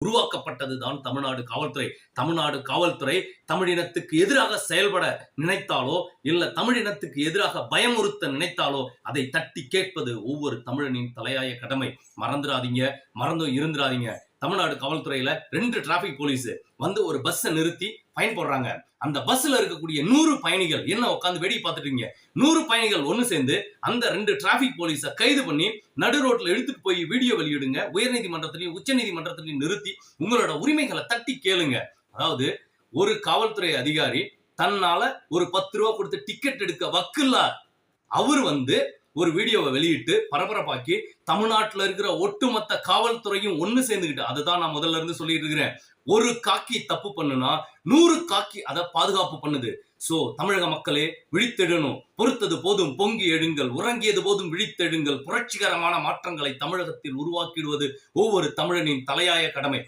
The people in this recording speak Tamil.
உருவாக்கப்பட்டதுதான் தமிழ்நாடு காவல்துறை. தமிழ்நாடு காவல்துறை தமிழினத்துக்கு எதிராக செயல்பட நினைத்தாலோ, இல்ல தமிழினத்துக்கு எதிராக பயமுறுத்த நினைத்தாலோ, அதை தட்டி கேட்பது ஒவ்வொரு தமிழனின் தலையாய கடமை. மறந்துராதீங்க, மறந்தும் இருந்துராதீங்க. தமிழ்நாடு காவல்துறையில 2 டிராபிக் போலீஸ் வந்து ஒரு பஸ்ஸை நிறுத்தி ஃபைன் போடுறாங்க. அந்த பஸ்ல இருக்கக்கூடிய 100 பயணிகள் என்ன உட்கார்ந்து வேடிக்கை பார்த்துட்டு இருக்கீங்க. 100 பயணிகள் ஒன்னு சேர்ந்து அந்த 2 டிராபிக் போலீஸை கைது பண்ணி நடு ரோட்ல எடுத்துட்டு போய் வீடியோ வெளியிடுங்க. உயர்நீதிமன்றத்திலையும் உச்ச நீதிமன்றத்திலையும் நிறுத்தி உங்களோட உரிமைகளை தட்டி கேளுங்க. அதாவது ஒரு காவல்துறை அதிகாரி தன்னால ஒரு 10 ரூபா கொடுத்து டிக்கெட் எடுக்க வக்கில்ல அவர் வந்து ஒரு வீடியோவை வெளியிட்டு பரபரப்பாக்கி தமிழ்நாட்டில் இருக்கிற ஒட்டுமொத்த காவல்துறையும் ஒன்னு சேர்ந்துக்கிட்டு, அதுதான் நான் முதல்ல இருந்து சொல்லிட்டு இருக்கிறேன். ஒரு காக்கி தப்பு பண்ணுனா 100 காக்கி அதை பாதுகாப்பு பண்ணுது. சோ தமிழக மக்களே விழித்தெழணும். பொறுத்தது போதும் பொங்கி எழுங்கள், உறங்கியது போதும் விழித்தெழுங்கள். புரட்சிகரமான மாற்றங்களை தமிழகத்தில் உருவாக்கிடுவது ஒவ்வொரு தமிழனின் தலையாய கடமை.